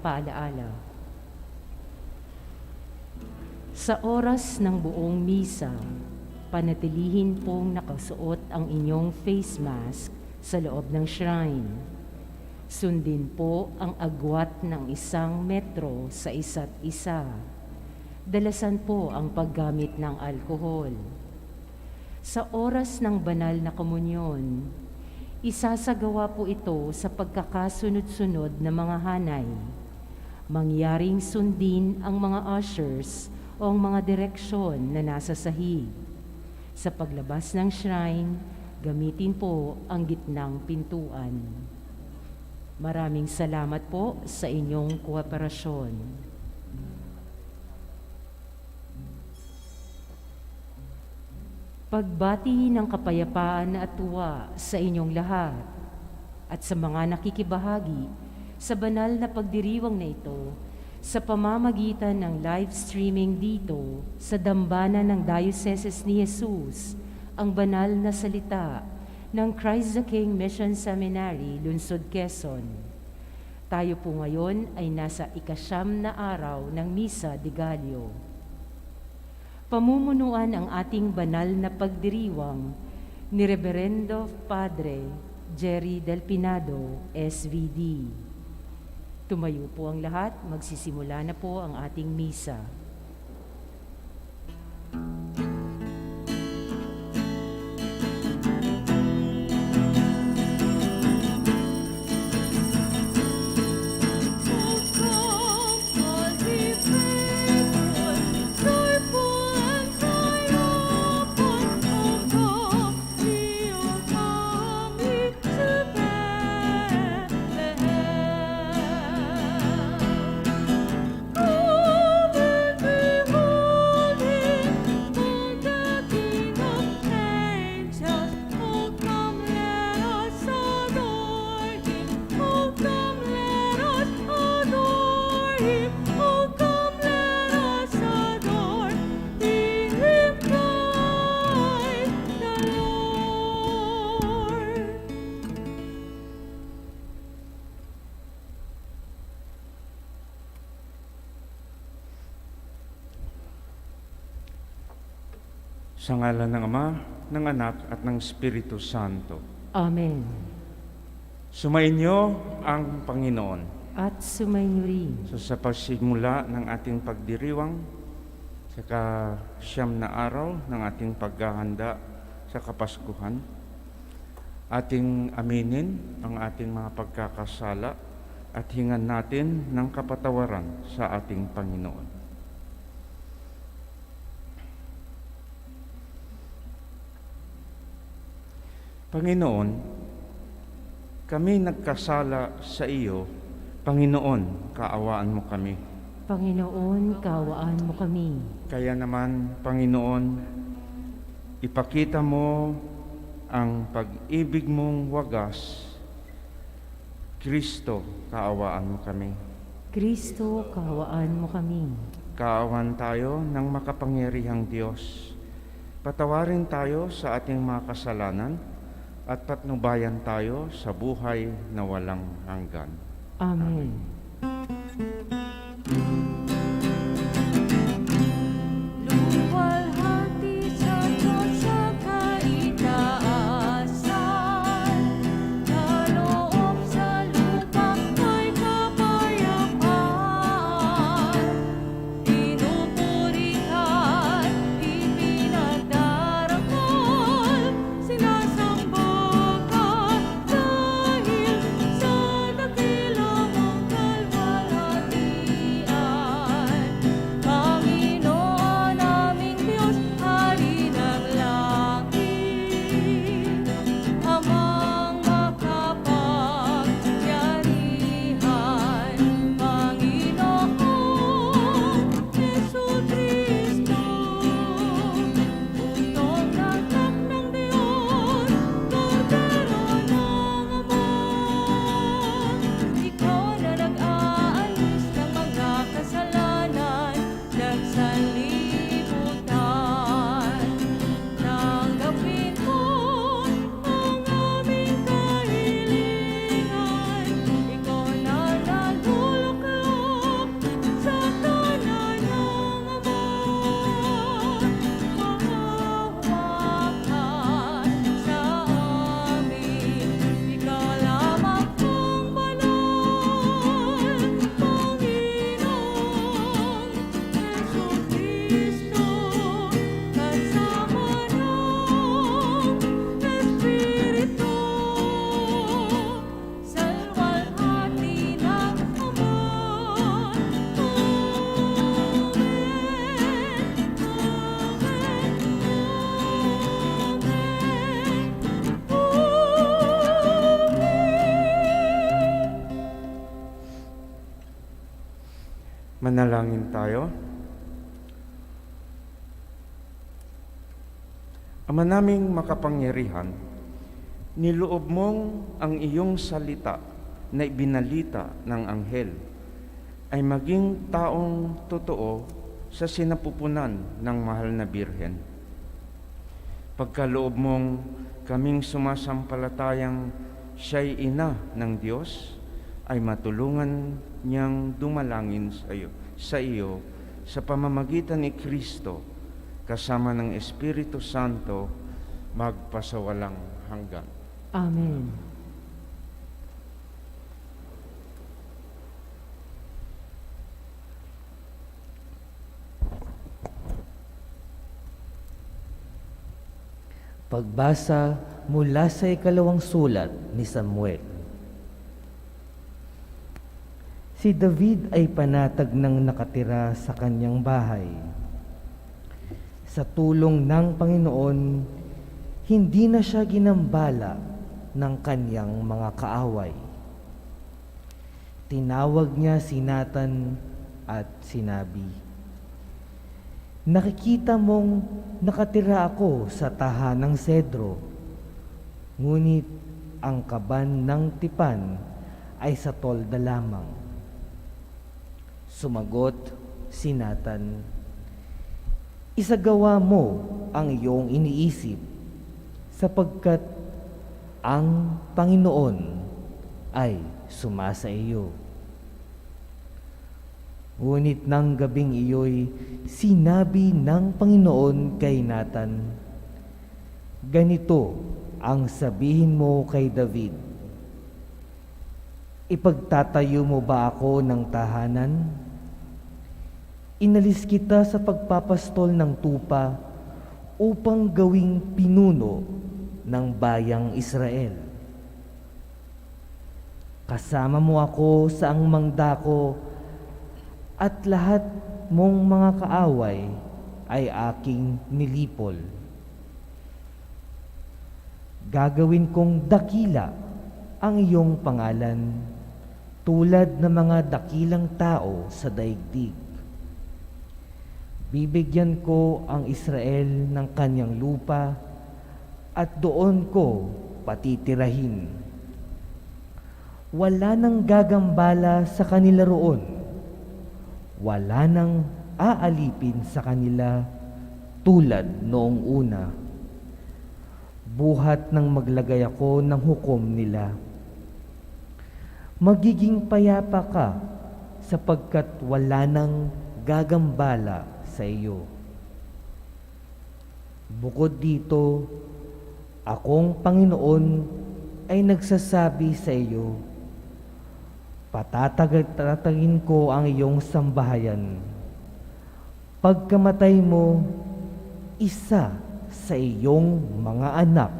paalaala. Sa oras ng buong misa, panatilihin pong nakasuot ang inyong face mask sa loob ng shrine. Sundin po ang agwat ng 1 metro sa isa't isa. Dalasan po ang paggamit ng alkohol. Sa oras ng banal na komunyon, isasagawa po ito sa pagkakasunod-sunod na mga hanay. Mangyaring sundin ang mga ushers o ang mga direksyon na nasa sahig. Sa paglabas ng shrine, gamitin po ang gitnang pintuan. Maraming salamat po sa inyong kooperasyon. Pagbati ng kapayapaan at tuwa sa inyong lahat at sa mga nakikibahagi sa banal na pagdiriwang na ito sa pamamagitan ng live streaming dito sa dambana ng Diocese ni Jesus, ang banal na salita ng Christ the King Mission Seminary, Lunsod, Quezon. Tayo po ngayon ay nasa 9 na araw ng Misa de Gallo. Pamumunuan ang ating banal na pagdiriwang ni Reverendo Padre Jerry Del Pinado, SVD. Tumayo po ang lahat, magsisimula na po ang ating misa. Sa ngalan ng Ama, ng Anak, at ng Espiritu Santo. Amen. Sumainyo ang Panginoon. At sumainyo rin. So sa pagsimula ng ating pagdiriwang, sa 9 na araw ng ating paghahanda sa Kapaskuhan, ating aminin ang ating mga pagkakasala at hingan natin ng kapatawaran sa ating Panginoon. Panginoon, kami nagkasala sa iyo. Panginoon, kaawaan mo kami. Panginoon, kaawaan mo kami. Kaya naman, Panginoon, ipakita mo ang pag-ibig mong wagas. Kristo, kaawaan mo kami. Kristo, kaawaan mo kami. Kaawan tayo ng makapangyarihang Diyos. Patawarin tayo sa ating mga kasalanan at patnubayan tayo sa buhay na walang hanggan. Amen. Luwalhati sa Diyos sa kaitaasan, kaloob sa lupa ay kapayapaan, pinupurihan, ipinagdarasal, sinasamba ka dahil sa dakila mong Manalangin tayo. Ama naming makapangyarihan, niloob mong ang iyong salita na ibinalita ng anghel ay maging taong totoo sa sinapupunan ng mahal na Birhen. Pagkaloob mong kaming sumasampalatayang siya'y ina ng Diyos, ay matulungan niyang dumalangin sa iyo sa pamamagitan ni Kristo kasama ng Espiritu Santo magpasawalang hanggan. Amen. Pagbasa mula sa ikalawang sulat ni Samuel. Si David ay panatag ng nakatira sa kanyang bahay. Sa tulong ng Panginoon, hindi na siya ginambala ng kanyang mga kaaway. Tinawag niya si Nathan at sinabi, "Nakikita mong nakatira ako sa tahanang sedro, ngunit ang kaban ng tipan ay sa tolda lamang." Sumagot si Nathan, "Isagawa mo ang iyong iniisip, sapagkat ang Panginoon ay sumasa iyo." Ngunit ng gabing iyo'y sinabi ng Panginoon kay Nathan, "Ganito ang sabihin mo kay David, ipagtatayo mo ba ako ng tahanan? Inalis kita sa pagpapastol ng tupa upang gawing pinuno ng bayang Israel. Kasama mo ako sa angmangda ko at lahat mong mga kaaway ay aking nilipol. Gagawin kong dakila ang iyong pangalan tulad ng mga dakilang tao sa daigdig. Bibigyan ko ang Israel ng kanyang lupa at doon ko patitirahin. Wala nang gagambala sa kanila roon. Wala nang aalipin sa kanila tulad noong una. Buhat nang maglagay ako ng hukom nila. Magiging payapa ka sapagkat wala nang gagambala sa iyo. Bukod dito, akong Panginoon ay nagsasabi sa iyo, patatagin ko ang iyong sambahayan. Pagkamatay mo, isa sa iyong mga anak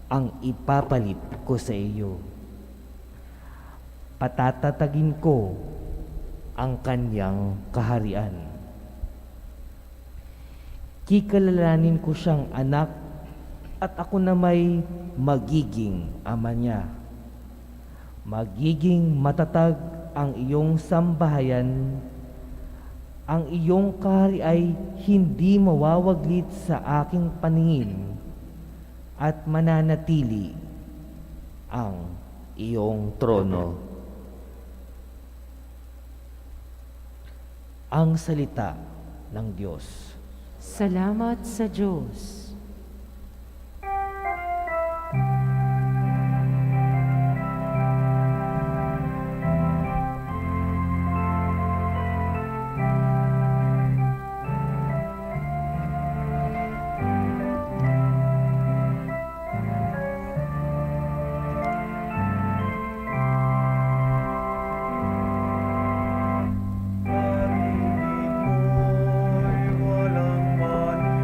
ang ipapalit ko sa iyo. Patatatagin ko ang kanyang kaharian. Kikalalanin ko siyang anak at ako na may magiging ama niya. Magiging matatag ang iyong sambahayan. Ang iyong kahari ay hindi mawawaglit sa aking paningin at mananatili ang iyong trono. Ang salita ng Diyos. Salamat sa Diyos. Walang mani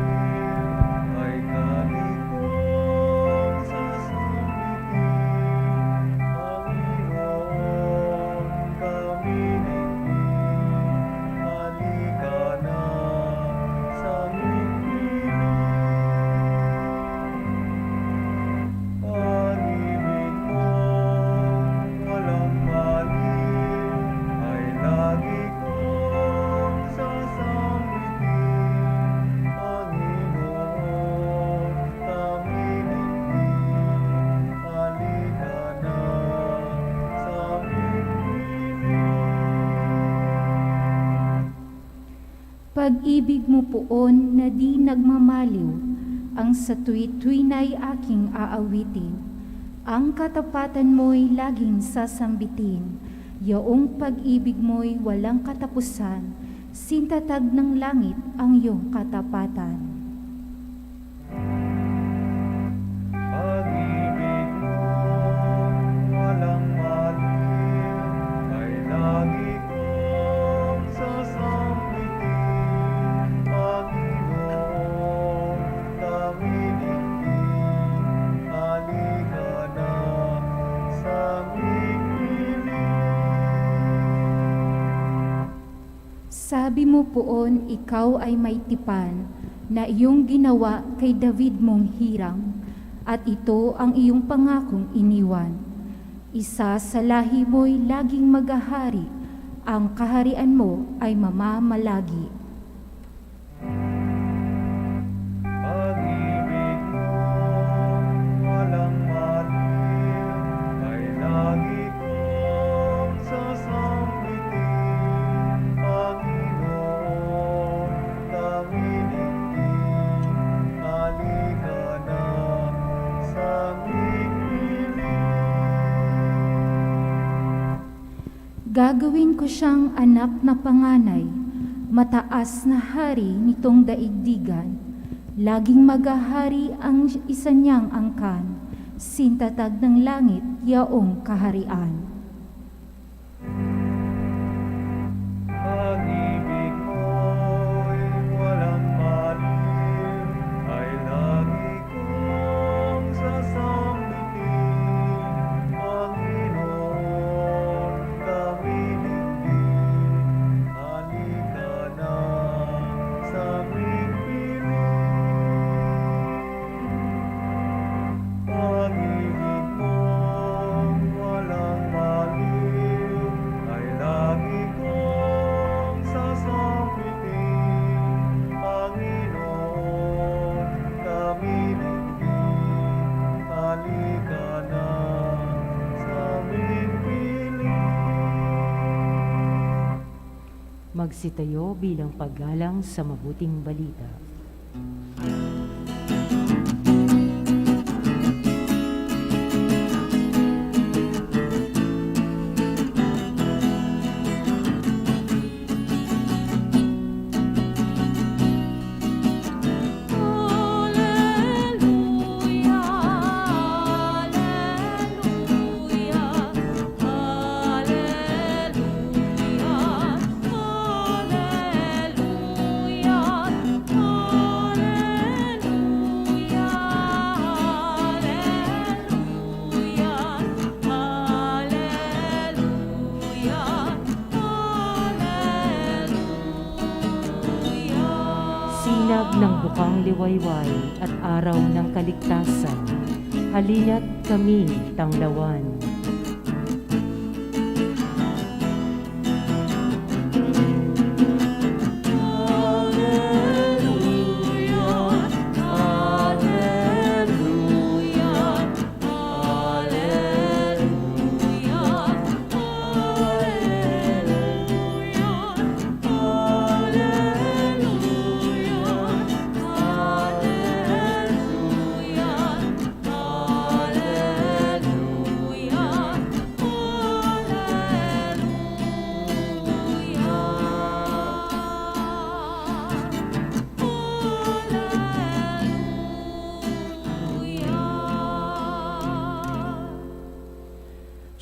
Pag-ibig mo poon na di nagmamaliw, ang sa tuwi-tuwi na'y aking aawitin. Ang katapatan mo'y laging sasambitin, yaong pag-ibig mo'y walang katapusan, sintatag ng langit ang iyong katapatan. Pag-ibig mo walang maliw, ay lagi kong sasambitin. Panginoon, tamiligin, halika na sa aming piling. Sabi mo poon, ikaw ay may tipan na iyong ginawa kay David mong hirang, at ito ang iyong pangakong iniwan. Isa sa lahi mo'y laging maghahari, ang kaharian mo ay mamamalagi. Pag-ibig mo walang maliw, ay lagi kong sasambitin. Panginoon, tamiligin, halika na sa aming piling. Gagawin ko siyang anak na panganay, mataas na hari nitong daigdigan. Laging maghahari ang isa niyang angkan, sintatag ng langit yaong kaharian. Pag-ibig mo'y walang maliw, ay lagi kong sasambitin. Panginoon, tamiligin, halika na sa aming piling. Pag-ibig mo walang maliw, ay lagi kong sasambitin. Panginoon, tamiligin, halika na sa aming piling. Magsitayo bilang paggalang sa mabuting balita. Sinag ng bukang liwayway at araw ng kaligtasan, halina't kami tanglawan.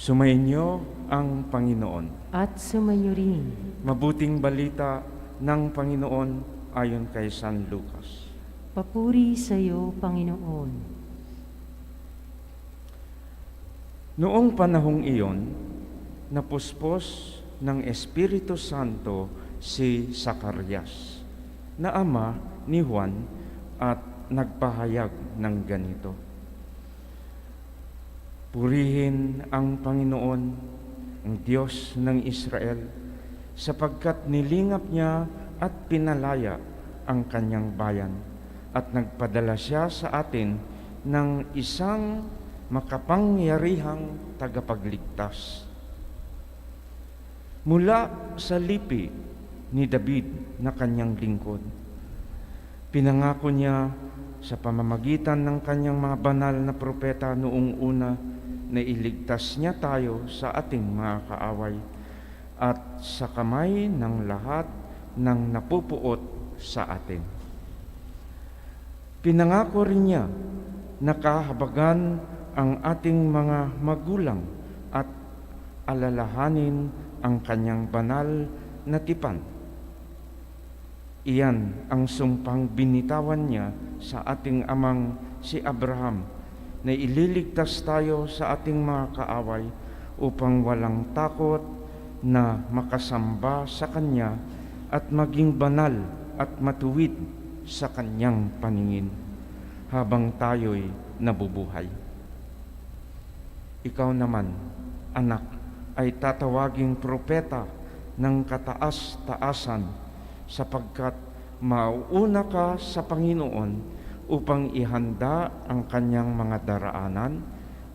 Sumainyo ang Panginoon. At sumayo rin. Mabuting balita ng Panginoon ayon kay San Lucas. Papuri sa iyo, Panginoon. Noong panahong iyon, napuspos ng Espiritu Santo si Zacarias, na ama ni Juan, at nagpahayag ng ganito: Purihin ang Panginoon, ang Diyos ng Israel, sapagkat nilingap niya at pinalaya ang kanyang bayan, at nagpadala siya sa atin ng isang makapangyarihang tagapagligtas. Mula sa lipi ni David na kanyang lingkod. Pinangako niya sa pamamagitan ng kanyang mga banal na propeta noong una na iligtas niya tayo sa ating mga kaaway at sa kamay ng lahat ng napupuot sa atin. Pinangako rin niya na kahabagan ang ating mga magulang at alalahanin ang kanyang banal na tipan. Iyan ang sumpang binitawan niya sa ating amang si Abraham na ililigtas tayo sa ating mga kaaway upang walang takot na makasamba sa Kanya at maging banal at matuwid sa Kanyang paningin habang tayo'y nabubuhay. Ikaw naman, anak, ay tatawaging propeta ng kataas-taasan sapagkat mauuna ka sa Panginoon upang ihanda ang kanyang mga daraanan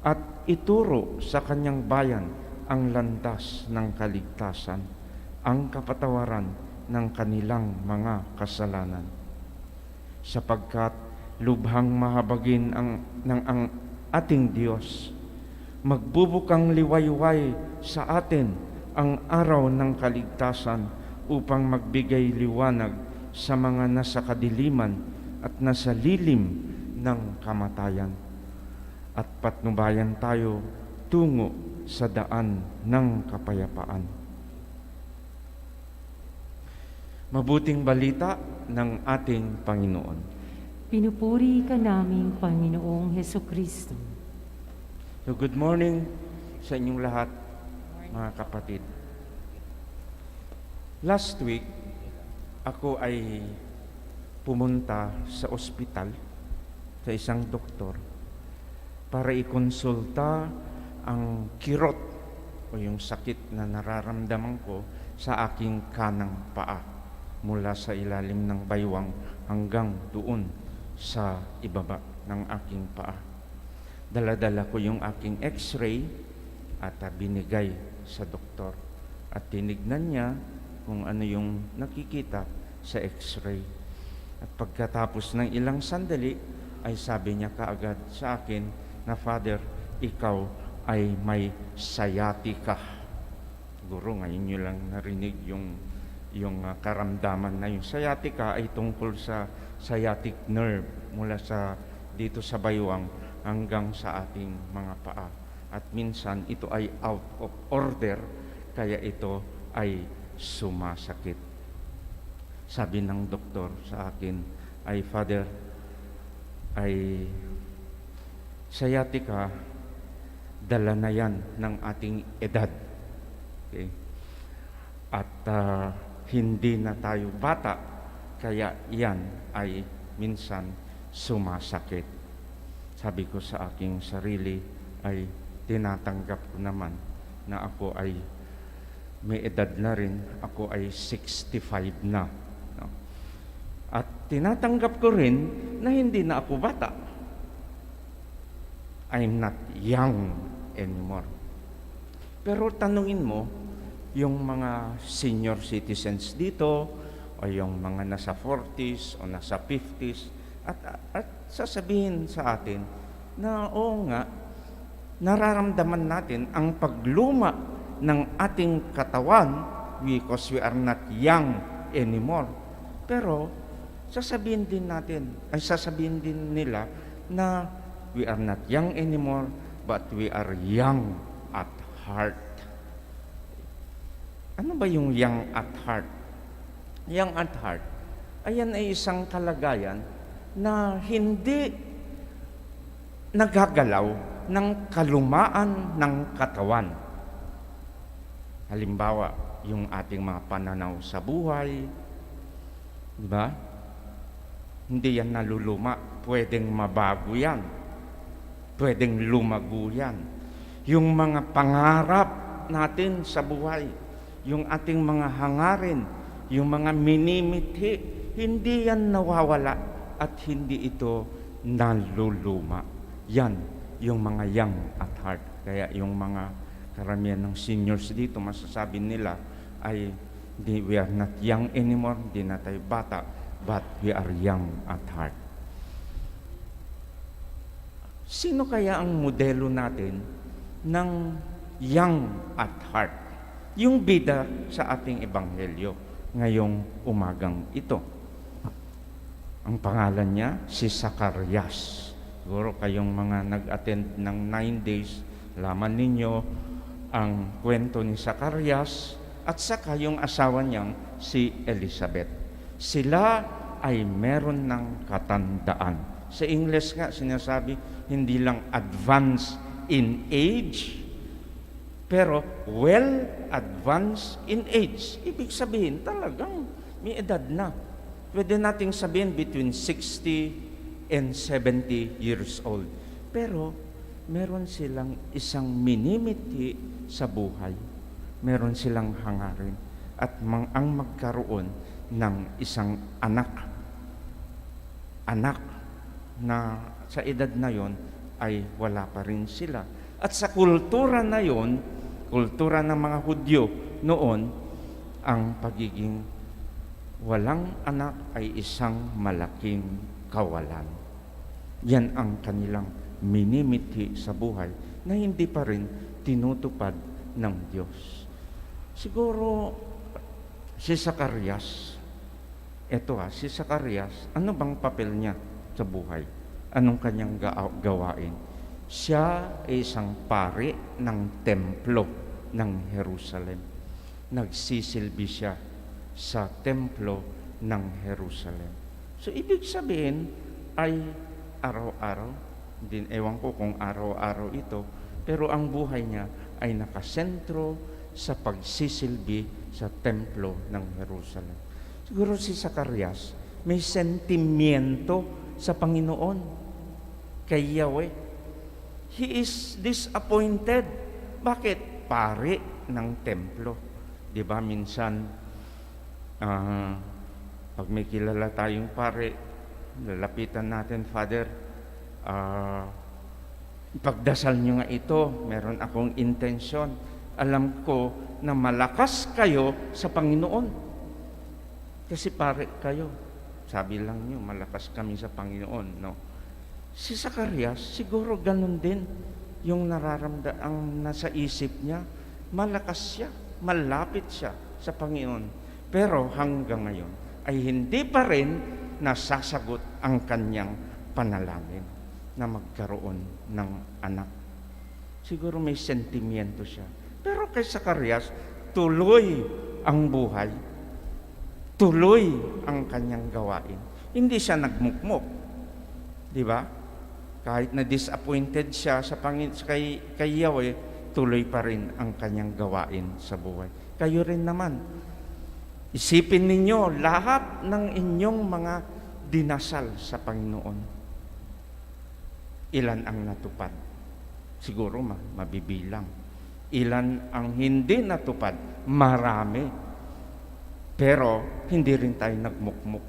at ituro sa kanyang bayan ang landas ng kaligtasan, ang kapatawaran ng kanilang mga kasalanan. Sapagkat lubhang mahabagin ang ating Diyos, magbubukang liwayway sa atin ang araw ng kaligtasan upang magbigay liwanag sa mga nasa kadiliman at nasa lilim ng kamatayan, at patnubayan tayo tungo sa daan ng kapayapaan. Mabuting balita ng ating Panginoon. Pinupuri ka naming Panginoong Hesukristo. So good morning sa inyong lahat, mga kapatid. Last week, ako ay pumunta sa ospital sa isang doktor para ikonsulta ang kirot o yung sakit na nararamdaman ko sa aking kanang paa mula sa ilalim ng baywang hanggang doon sa ibaba ng aking paa. Dala-dala ko yung aking x-ray at binigay sa doktor at tinignan niya kung ano yung nakikita sa x-ray. At pagkatapos ng ilang sandali, ay sabi niya kaagad sa akin na, Father, ikaw ay may sciatica. Siguro ngayon nyo lang narinig yung karamdaman na yung sciatica ay tungkol sa sciatic nerve mula sa dito sa baywang hanggang sa ating mga paa. At minsan ito ay out of order, kaya ito ay sumasakit. Sabi ng doktor sa akin ay, Father, ay sciatica, dala na yan ng ating edad. Okay? At hindi na tayo bata, kaya yan ay minsan sumasakit. Sabi ko sa aking sarili ay tinatanggap ko naman na ako ay may edad na rin, ako ay 65 na. No? At tinatanggap ko rin na hindi na ako bata. I'm not young anymore. Pero tanungin mo, yung mga senior citizens dito, o yung mga nasa 40s o nasa 50s, at sasabihin sa atin na oo nga, nararamdaman natin ang pagluma ng ating katawan because we are not young anymore. Pero sasabihin din nila na we are not young anymore, but we are young at heart. Ano ba yung young at heart? Young at heart, ayan ay isang kalagayan na hindi nagagalaw ng kalumaan ng katawan. Halimbawa, yung ating mga pananaw sa buhay, di ba? Hindi yan naluluma, pwedeng mabago yan, pwedeng lumago yan. Yung mga pangarap natin sa buhay, yung ating mga hangarin, yung mga minimithi, hindi yan nawawala at hindi ito naluluma. Yan yung mga young at heart. Kaya yung mga karamihan ng seniors dito, masasabi nila ay We are not young anymore, hindi na tayo bata, but we are young at heart. Sino kaya ang modelo natin ng young at heart? Yung bida sa ating ebanghelyo ngayong umagang ito. Ang pangalan niya, si Zacarias. Siguro kayong mga nag-attend ng 9 days, laman ninyo ang kwento ni Zacarias at saka yung asawa niyang si Elizabeth. Sila ay meron ng katandaan. Sa English nga sinasabi, hindi lang advanced in age, pero well advanced in age. Ibig sabihin, talagang may edad na. Pwede nating sabihin between 60 and 70 years old. Pero meron silang isang minimiti sa buhay. Meron silang hangarin at ang magkaroon ng isang anak. Anak na sa edad na yon ay wala pa rin sila. At sa kultura na yon, kultura ng mga Hudyo noon, ang pagiging walang anak ay isang malaking kawalan. Yan ang kanilang minimiti sa buhay na hindi pa rin tinutupad ng Diyos. Siguro si Zacarias, si Zacarias, ano bang papel niya sa buhay? Anong kanyang gawain? Siya ay isang pari ng templo ng Jerusalem. Nagsisilbi siya sa templo ng Jerusalem. So, ibig sabihin ay araw-araw, din ewan ko kung araw-araw ito, pero ang buhay niya ay nakasentro sa pagsisilbi sa templo ng Jerusalem. Siguro si Zacarias may sentimiento sa Panginoon kay Yahweh. He is disappointed. Bakit? Pari ng templo. Di ba minsan, pag may kilala tayong pare, lalapitan natin, Father, ipagdasal nyo nga ito, meron akong intensyon. Alam ko na malakas kayo sa Panginoon. Kasi pare kayo. Sabi lang nyo, malakas kami sa Panginoon, no? Si Zacarias, siguro ganun din yung ang nasa isip niya. Malakas siya, malapit siya sa Panginoon. Pero hanggang ngayon ay hindi pa rin nasasagot ang kanyang panalangin na magkaroon ng anak. Siguro may sentimiento siya. Pero kay Zacarias, tuloy ang buhay. Tuloy ang kanyang gawain. Hindi siya nagmukmok. Di ba? Kahit na disappointed siya sa kay Yahweh, tuloy pa rin ang kanyang gawain sa buhay. Kayo rin naman. Isipin ninyo lahat ng inyong mga dinasal sa Panginoon. Ilan ang natupad? Siguro mabibilang. Ilan ang hindi natupad? Marami. Pero hindi rin tayo nagmukmuk.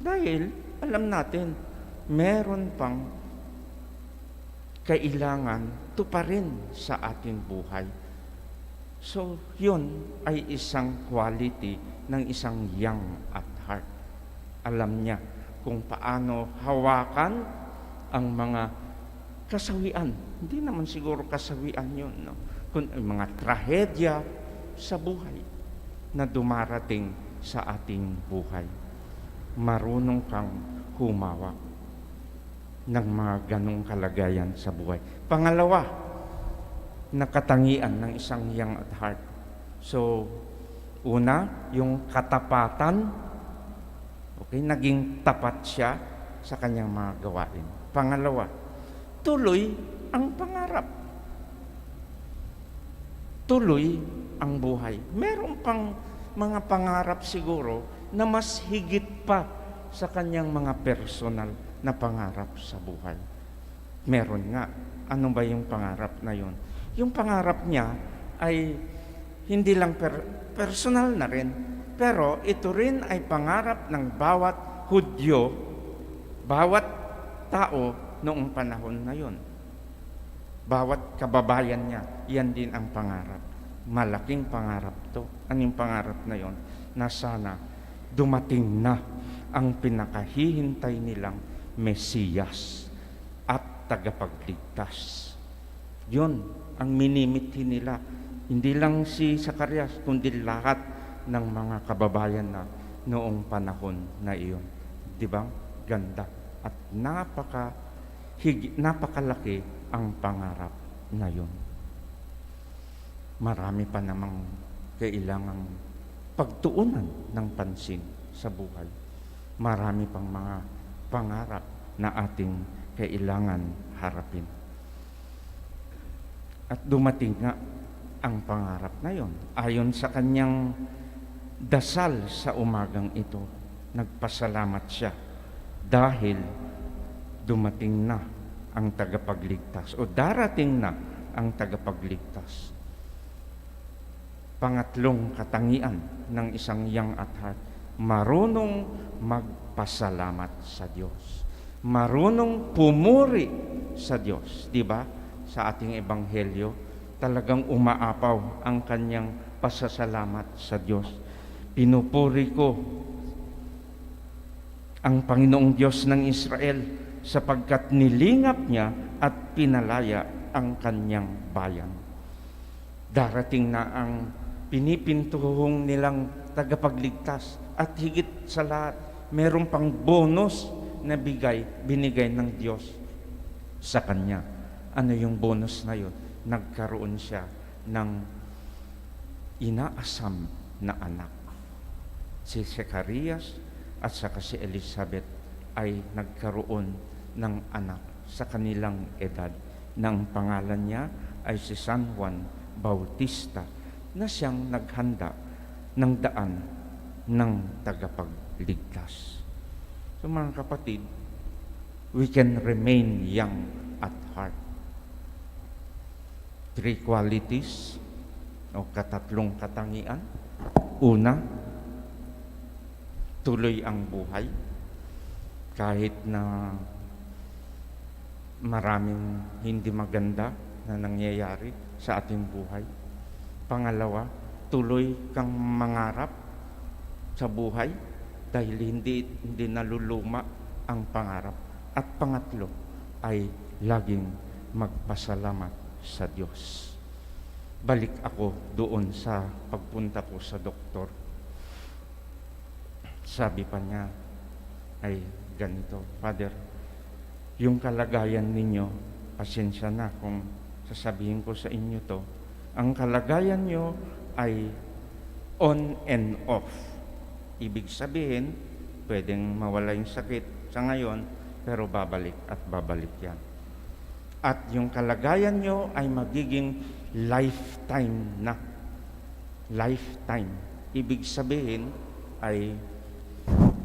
Dahil alam natin, meron pang kailangan tuparin sa ating buhay. So, yun ay isang quality ng isang young at heart. Alam niya kung paano hawakan ang mga kasawian. Hindi naman siguro kasawian yun, no? Kung mga trahedya sa buhay na dumarating sa ating buhay. Marunong kang humawak ng mga ganong kalagayan sa buhay. Pangalawa, na katangian ng isang young at heart. So, una, yung katapatan. Okay, naging tapat siya sa kanyang mga gawain. Pangalawa, tuloy ang pangarap. Tuloy ang buhay. Meron pang mga pangarap siguro na mas higit pa sa kanyang mga personal na pangarap sa buhay. Meron nga. Ano ba yung pangarap na yun? Yung pangarap niya ay hindi lang personal na rin, pero ito rin ay pangarap ng bawat Hudyo, bawat tao noong panahon na yun. Bawat kababayan niya, yan din ang pangarap. malaking pangarap to. Anong pangarap na yon? Na sana dumating na ang pinakahihintay nilang Mesiyas at tagapagligtas. Yun ang minimithi nila. Hindi lang si Zacarias, kundi lahat ng mga kababayan na noong panahon na iyon. Di ba? Ganda. At napakalaki ang pangarap na yun. Marami pa namang kailangang pagtuunan ng pansin sa buhay. Marami pang mga pangarap na ating kailangan harapin. At dumating nga ang pangarap na yon. Ayon sa kanyang dasal sa umagang ito, nagpasalamat siya dahil dumating na ang tagapagligtas o darating na ang tagapagligtas. Pangatlong katangian ng isang young at heart, marunong magpasalamat sa Diyos. Marunong pumuri sa Diyos. Di ba? Sa ating ebanghelyo, talagang umaapaw ang kanyang pasasalamat sa Diyos. Pinupuri ko ang Panginoong Diyos ng Israel sapagkat nilingap niya at pinalaya ang kanyang bayan. Darating na ang pinipintuhong nilang tagapagligtas at higit sa lahat, meron pang bonus na binigay ng Diyos sa kanya. Ano yung bonus na yun? Nagkaroon siya ng inaasam na anak. Si Zacarias at saka si Elizabeth ay nagkaroon ng anak sa kanilang edad. Nang pangalan niya ay si San Juan Bautista na siyang naghanda ng daan ng tagapagligtas. So mga kapatid, we can remain young at heart. 3 qualities o katatlong katangian. Una, tuloy ang buhay kahit na maraming hindi maganda na nangyayari sa ating buhay. Pangalawa, tuloy kang mangarap sa buhay dahil hindi naluluma ang pangarap. At pangatlo ay laging magpasalamat sa Diyos. Balik ako doon sa pagpunta ko sa doktor. Sabi pa niya ay ganito, Father, yung kalagayan ninyo, pasensya na kung sasabihin ko sa inyo to, ang kalagayan nyo ay on and off. Ibig sabihin, pwedeng mawala yung sakit sa ngayon, pero babalik at babalik yan. At yung kalagayan nyo ay magiging lifetime na. Lifetime. Ibig sabihin ay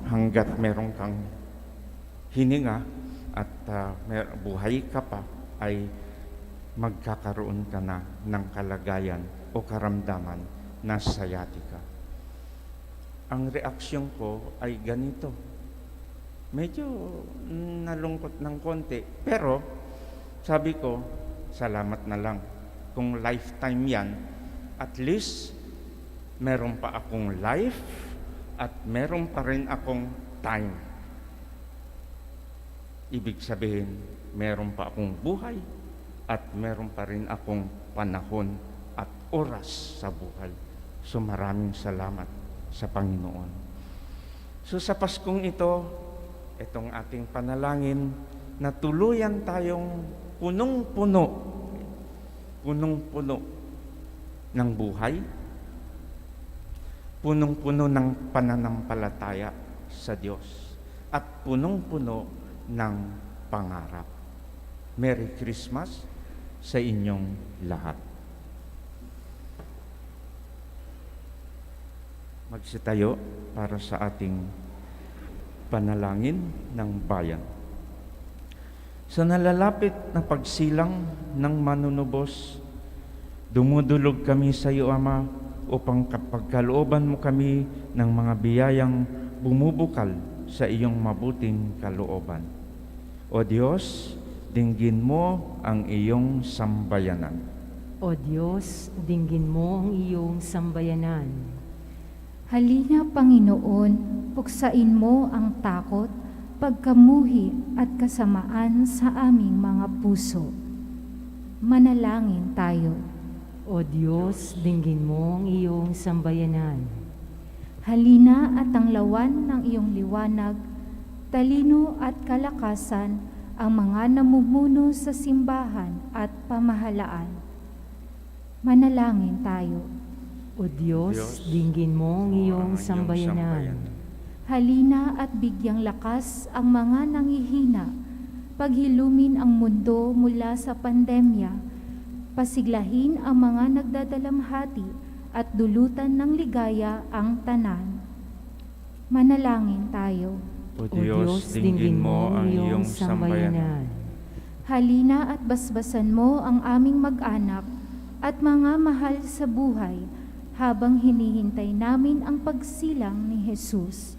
hanggat meron kang hininga at buhay ka pa, ay magkakaroon ka na ng kalagayan o karamdaman na sciatica. Ang reaksyon ko ay ganito. Medyo nalungkot ng konti, pero sabi ko, salamat na lang. Kung lifetime yan, at least meron pa akong life at meron pa rin akong time. Ibig sabihin, meron pa akong buhay at meron pa rin akong panahon at oras sa buhay. So maraming salamat sa Panginoon. So sa Paskong ito, itong ating panalangin na tuluyan tayong punong-puno ng buhay, punong-puno ng pananampalataya sa Diyos, at punong-puno ng pangarap. Merry Christmas sa inyong lahat. Magsitayo para sa ating panalangin ng bayan. Sa nalalapit na pagsilang ng manunubos, dumudulog kami sa iyo, Ama, upang kapagkalooban mo kami ng mga biyayang bumubukal sa iyong mabuting kalooban. O Diyos, dinggin mo ang iyong sambayanan. O Diyos, dinggin mo ang iyong sambayanan. Halina, Panginoon, puksain mo ang takot, pagkamuhi at kasamaan sa aming mga puso. Manalangin tayo. O Diyos, dinggin mo ang iyong sambayanan. Halina at tanglawan ng iyong liwanag, talino at kalakasan ang mga namumuno sa simbahan at pamahalaan. Manalangin tayo. O Diyos, dinggin mo ang iyong sambayanan. Halina at bigyang lakas ang mga nanghihina, paghilumin ang mundo mula sa pandemya, pasiglahin ang mga nagdadalamhati at dulutan ng ligaya ang tanan. Manalangin tayo. O Diyos, dinggin mo ang iyong sambayanan. Halina at basbasan mo ang aming mag-anak at mga mahal sa buhay habang hinihintay namin ang pagsilang ni Jesus.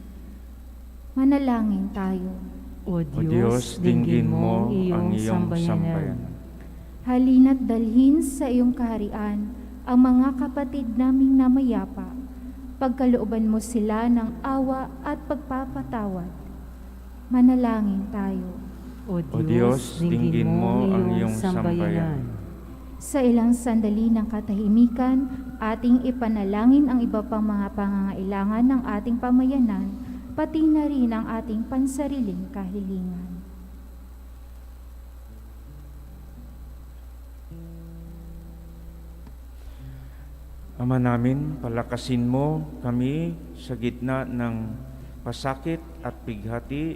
Manalangin tayo. O O Diyos, dinggin mo ang iyong sambayanan. Halina't dalhin sa iyong kaharian ang mga kapatid naming namayapa. Pagkalooban mo sila ng awa at pagpapatawad. Manalangin tayo. O O Diyos, dinggin mo ang iyong sambayanan. Sa ilang sandali ng katahimikan, ating ipanalangin ang iba pang mga pangangailangan ng ating pamayanan, pati na rin ang ating pansariling kahilingan. Ama namin, palakasin mo kami sa gitna ng pasakit at bighati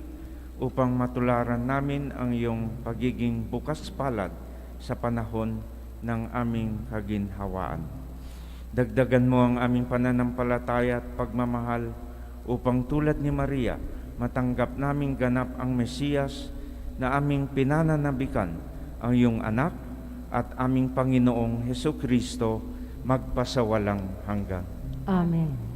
upang matularan namin ang iyong pagiging bukas palad sa panahon ng aming kaginhawaan. Dagdagan mo ang aming pananampalataya at pagmamahal upang tulad ni Maria, matanggap naming ganap ang Mesiyas na aming pinananabikan, ang iyong anak at aming Panginoong Hesukristo magpasawalang hanggan. Amen.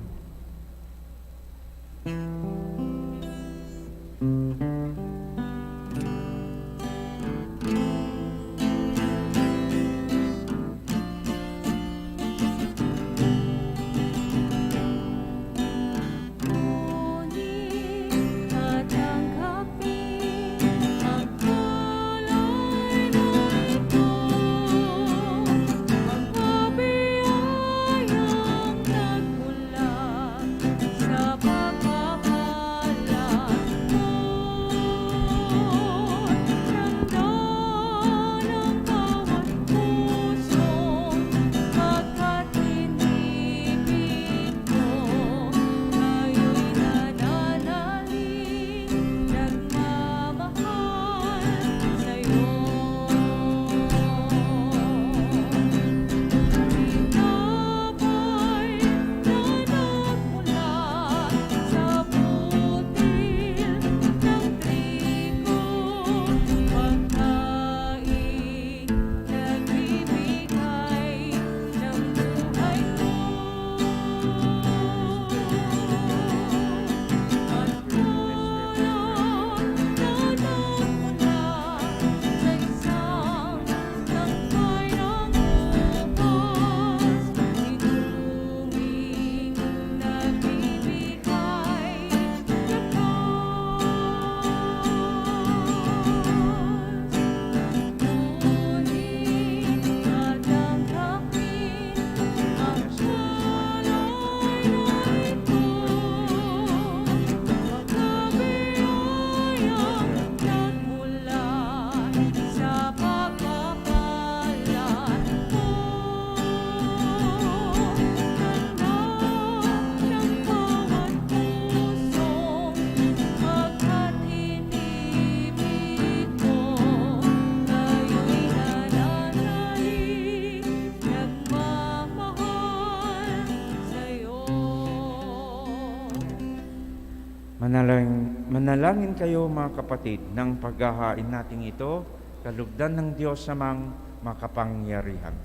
Manalangin kayo mga kapatid ng paghahain natin ito, kalugdan ng Diyos samang makapangyarihan.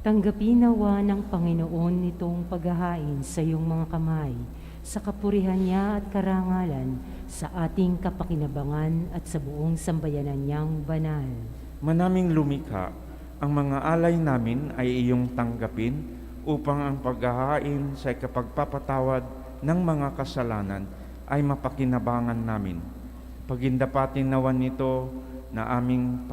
Tanggapin nawa ng Panginoon itong paghahain sa iyong mga kamay, sa kapurihan niya at karangalan, sa ating kapakinabangan at sa buong sambayanan niyang banal. Manaming lumikha, ang mga alay namin ay iyong tanggapin upang ang paghahain sa ikapagpapatawad ng mga kasalanan ay mapakinabangan namin. Pagindapatin nawan nito na aming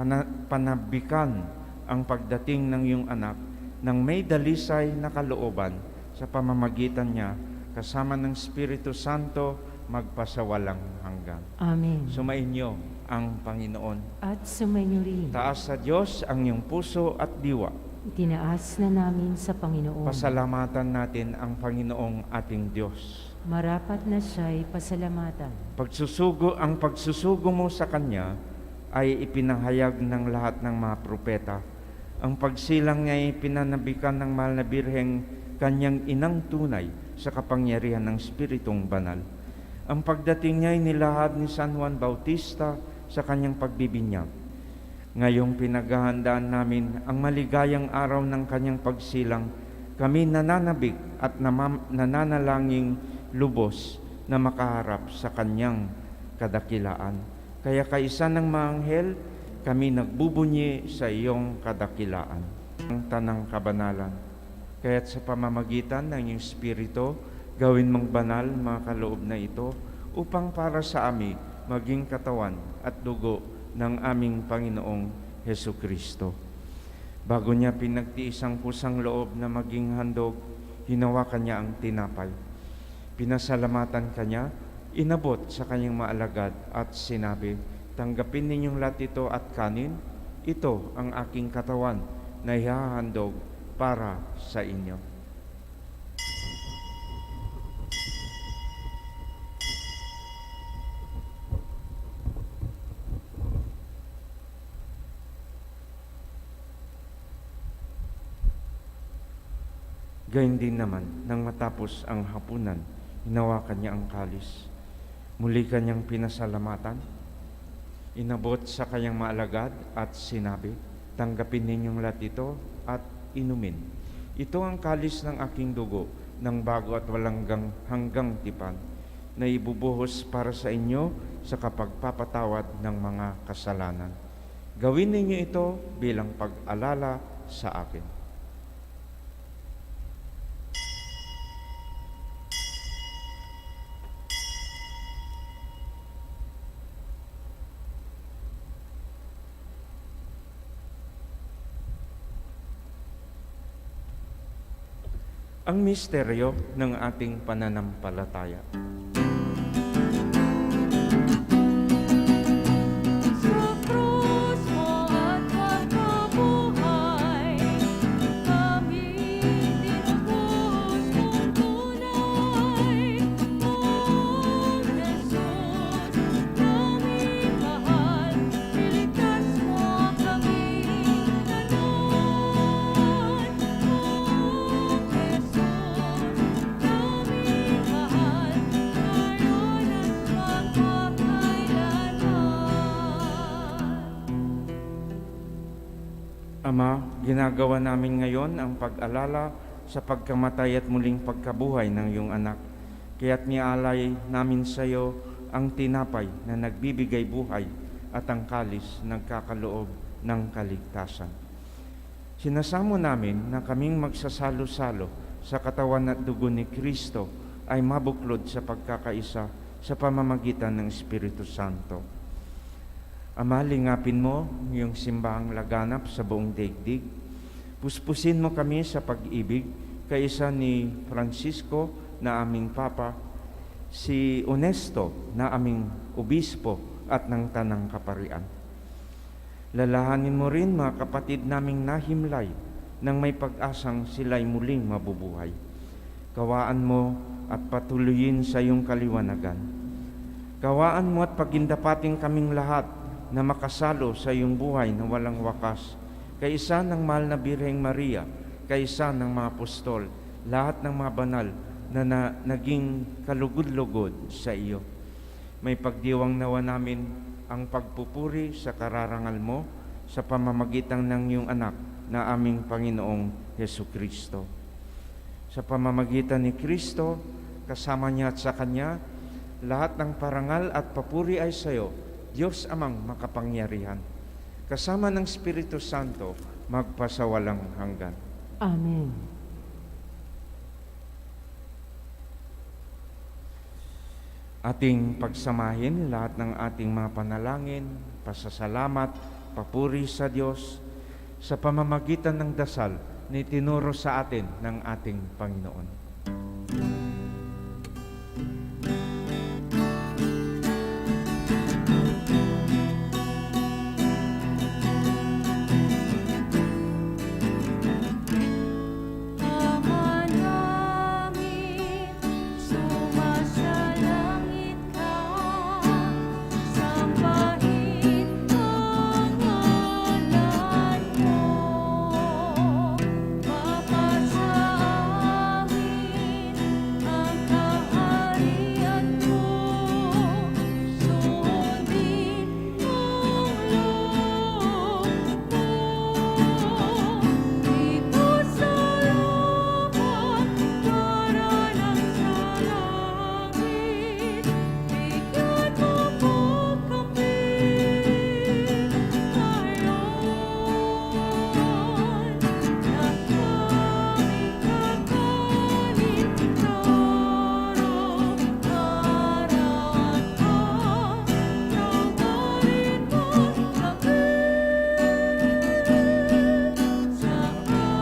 panabikan ang pagdating ng iyong anak ng may dalisay na kalooban sa pamamagitan niya kasama ng Espiritu Santo magpasawalang hanggan. Amen. Sumainyo ang Panginoon. At sumainyo rin. Taas sa Diyos ang iyong puso at diwa. Itinaas na namin sa Panginoon. Pasalamatan natin ang Panginoong ating Diyos. Marapat na siya'y pasalamatan. Ang pagsusugo mo sa Kanya ay ipinahayag ng lahat ng mga propeta. Ang pagsilang niya ay pinanabikan ng mahal na Birheng Kanyang inang tunay sa kapangyarihan ng Espiritong Banal. Ang pagdating niya ay nilahad ni San Juan Bautista sa kanyang pagbibinyag. Ngayong pinaghahandaan namin ang maligayang araw ng kanyang pagsilang, kami nananabik at nananalangin lubos na makaharap sa kanyang kadakilaan. Kaya kaisa ng mga anghel, kami nagbubunyi sa iyong kadakilaan. Ang tanang kabanalan. Kaya't sa pamamagitan ng iyong Espiritu, gawin mong banal mga kaloob na ito upang para sa amin maging katawan at dugo ng aming Panginoong Hesu Kristo. Bago niya pinagtiis ang kusang loob na maging handog, hinawakan niya ang tinapay. Pinasalamatan kanya, inabot sa kanyang maalagad at sinabi, "Tanggapin ninyong lahat ito at kanin, ito ang aking katawan na ihahandog para sa inyo." Gayun din naman, nang matapos ang hapunan, hinawakan niya ang kalis. Muli kanyang pinasalamatan, inabot sa kanyang maalagad at sinabi, "Tanggapin ninyong lahat ito at inumin. Ito ang kalis ng aking dugo, ng bago at walang hanggang tipan, na ibubuhos para sa inyo sa kapagpapatawad ng mga kasalanan. Gawin ninyo ito bilang pag-alala sa akin." Ang misteryo ng ating pananampalataya. Sa krus mo at pagkabuhay, kami tinubos mong tunay. O Jesus, naming mahal, iligtas mo kaming ganon. O Jesus, naming mahal, ngayon at magpakailanman. Ama, ginagawa namin ngayon ang pag-alala sa pagkamatay at muling pagkabuhay ng iyong anak. Kaya't nialay namin sa iyo ang tinapay na nagbibigay buhay at ang kalis nagkakaloob ng kaligtasan. Sinasamo namin na kaming magsasalo-salo sa katawan at dugo ni Kristo ay mabuklod sa pagkakaisa sa pamamagitan ng Espiritu Santo. Ama, lingapin mo yung simbahang laganap sa buong daigdig. Puspusin mo kami sa pag-ibig, kaisa ni Francisco na aming Papa, si Onesto na aming Obispo at ng Tanang Kaparian. Lalahanin mo rin mga kapatid naming nahimlay nang may pag-asang sila'y muling mabubuhay. Kawaan mo at patuloyin sa iyong kaliwanagan. Kawaan mo at pagindapating kaming lahat na makasalo sa iyong buhay na walang wakas. Kaisa ng mahal na Birheng Maria, kaisa ng mga apostol, lahat ng mga banal na naging kalugod-lugod sa iyo. May pagdiwang nawa namin ang pagpupuri sa kararangal mo sa pamamagitan ng iyong anak na aming Panginoong Hesu Kristo. Sa pamamagitan ni Kristo, kasama niya at sa Kanya, lahat ng parangal at papuri ay sa iyo, Diyos Amang makapangyarihan. Kasama ng Espiritu Santo, magpasawalang hanggan. Amen. Ating pagsamahin lahat ng ating mga panalangin, pasasalamat, papuri sa Diyos sa pamamagitan ng dasal na itinuro sa atin ng ating Panginoon. Ama namin, sumasalangit ka, sambahin ang ngalan mo. Mapasa amin ang kaharian mo, sundin ang loob mo. Ipasalamat para lang sa langit, bigyan mo po kami ngayon ng aming kakanin araw-araw at pagtawarin mo kami sa aming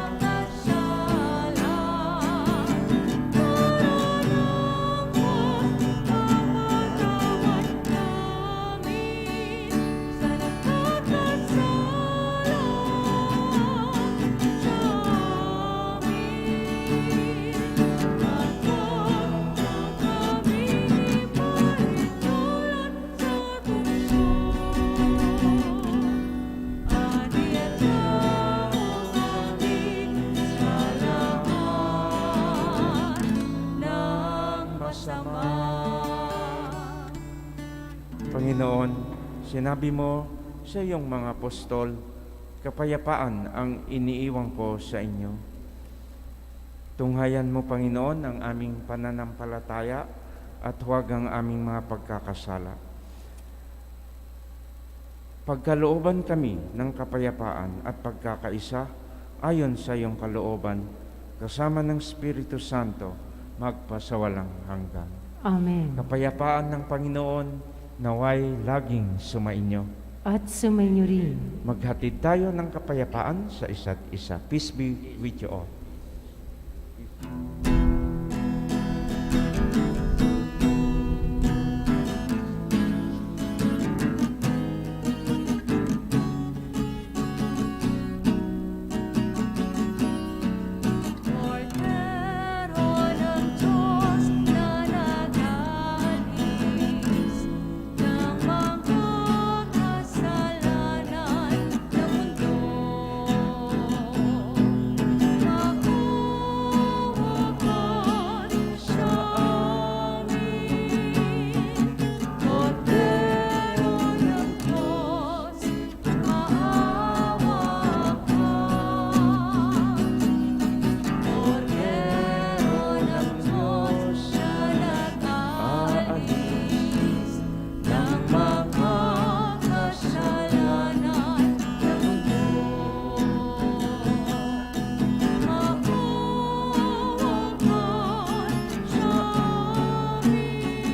mga sala, para lang mapatawad namin sa nagkakasala sa amin. At huwag mo kaming ipahintulan sa tukso, aniya mo kami sa lahat ng masama. Panginoon, sinabi mo sa iyong mga apostol, kapayapaan ang iniiwan ko sa inyo. Tunghayan mo, Panginoon, ang aming pananampalataya at huwag ang aming mga pagkakasala. Pagkalooban kami ng kapayapaan at pagkakaisa ayon sa iyong kalooban, kasama ng Espiritu Santo, magpasawalang hanggan. Amen. Kapayapaan ng Panginoon, naway laging sumainyo. At sumainyo rin. Maghatid tayo ng kapayapaan sa isa't isa. Peace be with you all. Kordero ng Diyos na nag-aalis ng mga kasalanan ng mundo, makuwagan sa amin. Kordero ng Diyos, maawa ka. Kordero ng Diyos na nag-aalis ng mga kasalanan ng mundo, makuwagan sa amin.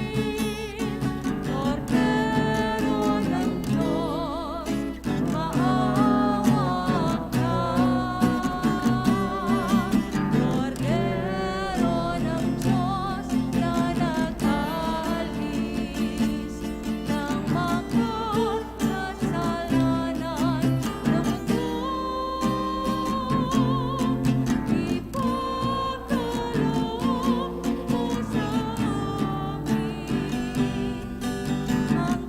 Kordero ng Diyos, maawa ka. Kordero ng Diyos na nag-aalis ng mga kasalanan ng mundo, ipagkaloob mo sa amin ang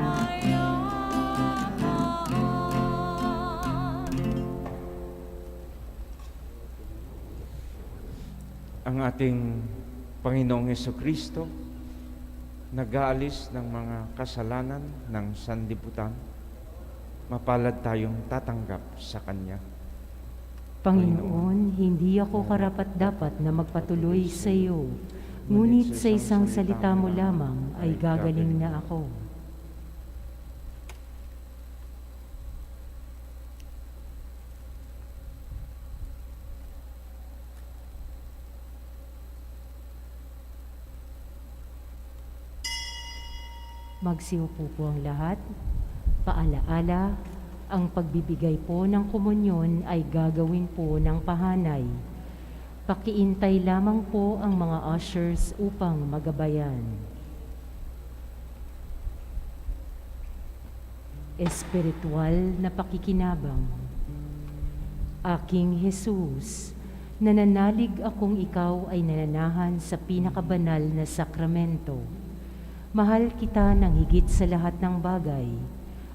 kapayapaan. Ang ating Panginoong Hesukristo, nag-aalis ng mga kasalanan ng sanlibutan, mapalad tayong tatanggap sa Kanya. Panginoon, hindi ako karapat-dapat na magpatuloy sa iyo, ngunit sa isang salita mo lamang ay gagaling na ako. Magsiupo po ang lahat. Paalaala, ang pagbibigay po ng komunyon ay gagawin po ng pahanay. Pakiintay lamang po ang mga ushers upang magabayan. Espiritual na pakikinabang. Aking Jesus, nananalig akong ikaw ay nananahan sa pinakabanal na sakramento. Mahal kita ng higit sa lahat ng bagay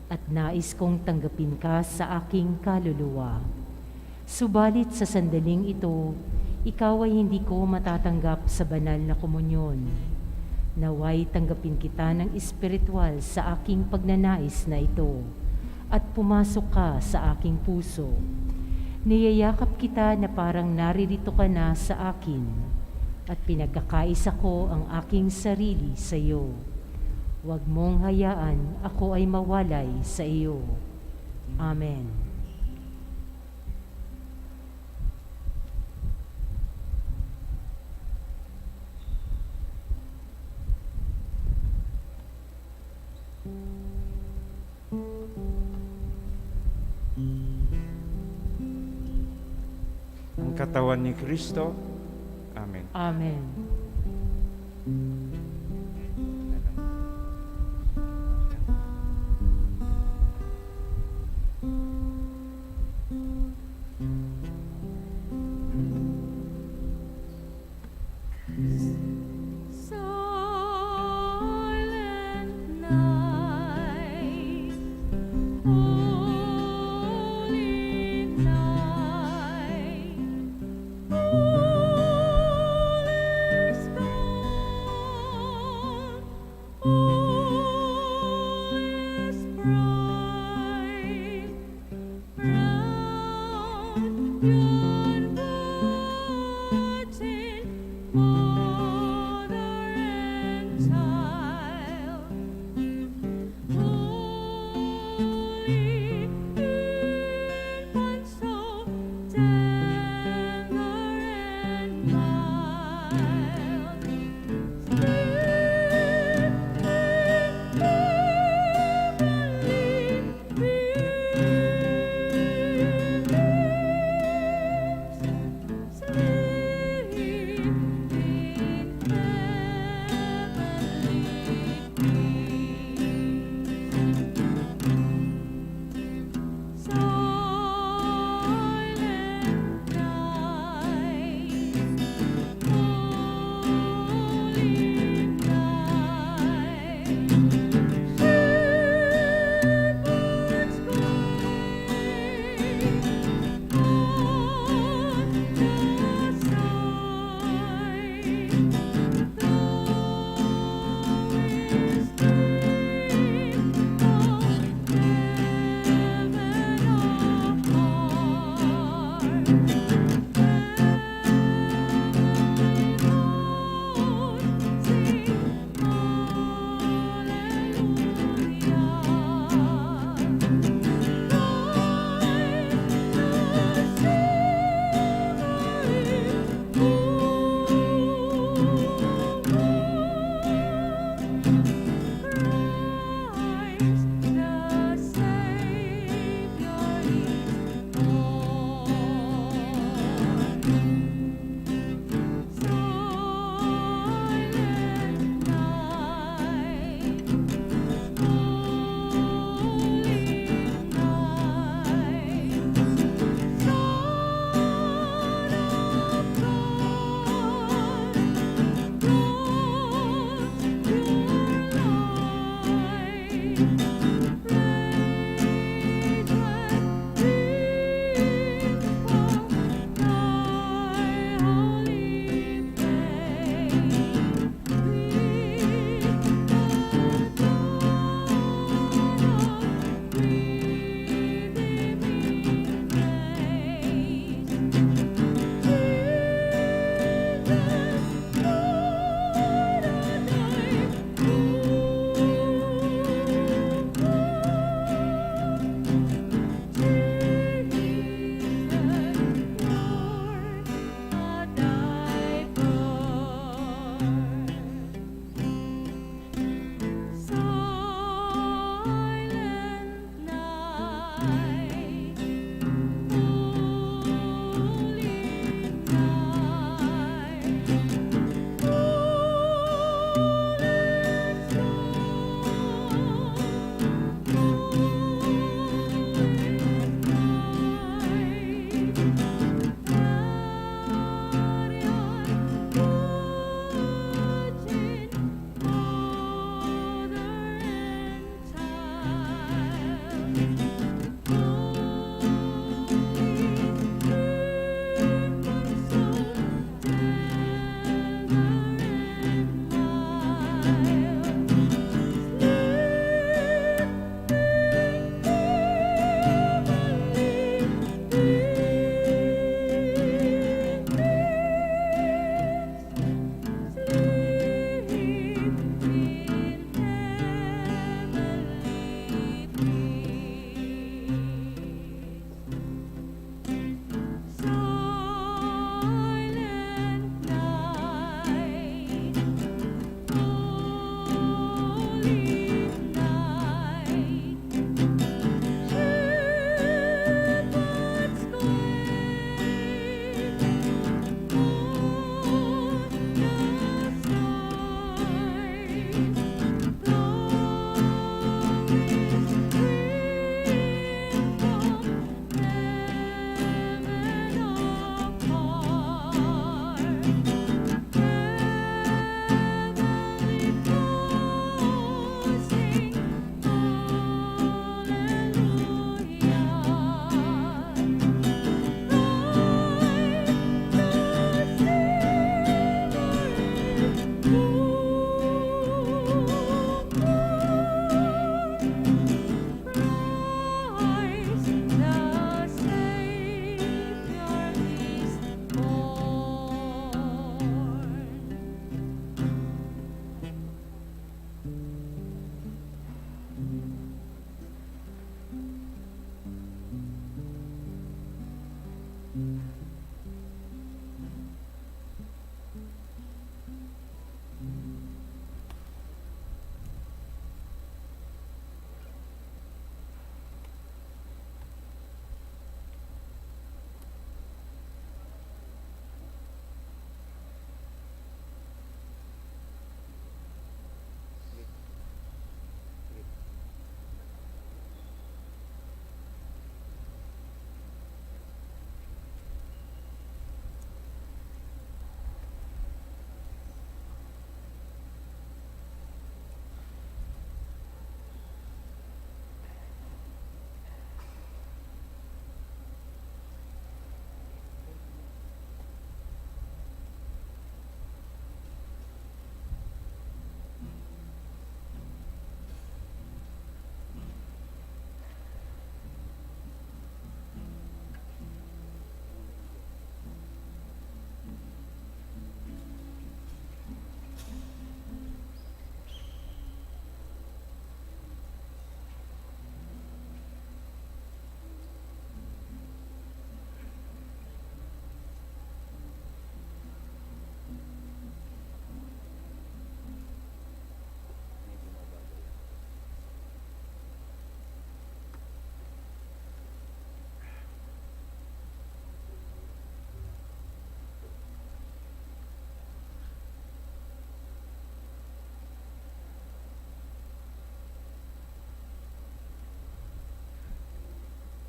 at nais kong tanggapin ka sa aking kaluluwa. Subalit sa sandaling ito, ikaw ay hindi ko matatanggap sa banal na komunyon. Naway tanggapin kita ng espiritual sa aking pagnanais na ito at pumasok ka sa aking puso. Niyayakap kita na parang naririto ka na sa akin at pinagkakaisa ko ang aking sarili sa iyo. Huwag mong hayaan ako ay mawalay sa iyo. Amen. Ang katawan ni Kristo. Amen. Amen. Silent night, holy night, all is gone.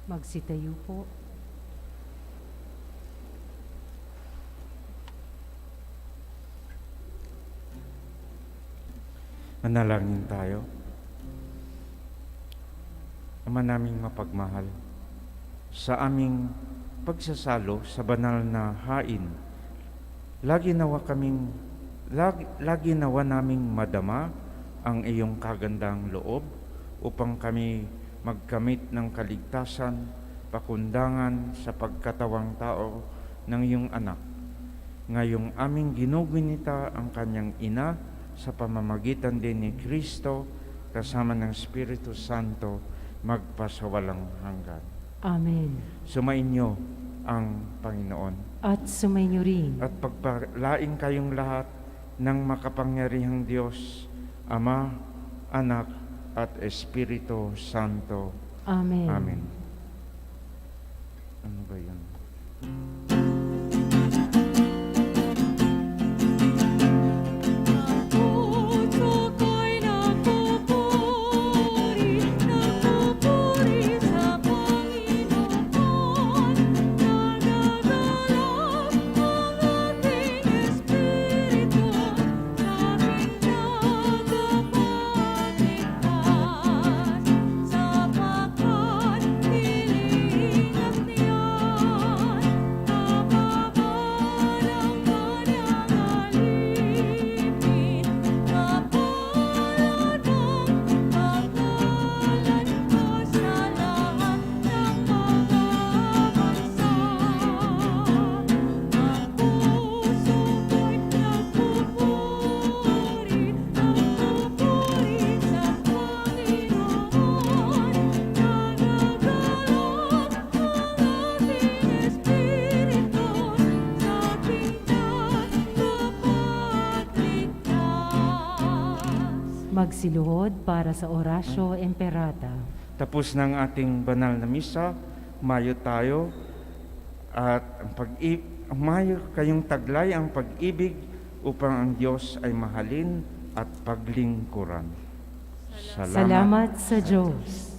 Magsitayo po. Manalangin tayo. Ama naming mapagmahal, sa aming pagsasalo sa banal na hain, lagi nawa naming madama ang iyong kagandang loob upang kami magkamit ng kaligtasan, pakundangan sa pagkatawang tao ng iyong anak. Ngayong aming ginugunita ang kanyang ina sa pamamagitan din ni Kristo kasama ng Espiritu Santo magpasawalang hanggan. Amen. Sumainyo ang Panginoon. At sumainyo rin. At pagpalain kayong lahat ng makapangyarihang Diyos, Ama, Anak, at Espiritu Santo. Amen. Amen. Ano ba yun? Puso ko'y nagpupuri sa Panginoon. Nagagalak ang ating espiritu, aking tagapagligtas, sapagkat nilingat niyan kapagal ang kanyang alipin. Kapalad ang pagkalan ko sa lahat ng mga bansa. Ang puso ko'y nagpupuri sa Panginoon. Nagagalak ang ating espiritu, sa aking tagapagligtas. Magsiluhod para sa Orasyo Emperata. Tapos ng ating banal na misa, mayo tayo at mayo kayong taglay ang pag-ibig upang ang Diyos ay mahalin at paglingkuran. Salamat sa Diyos.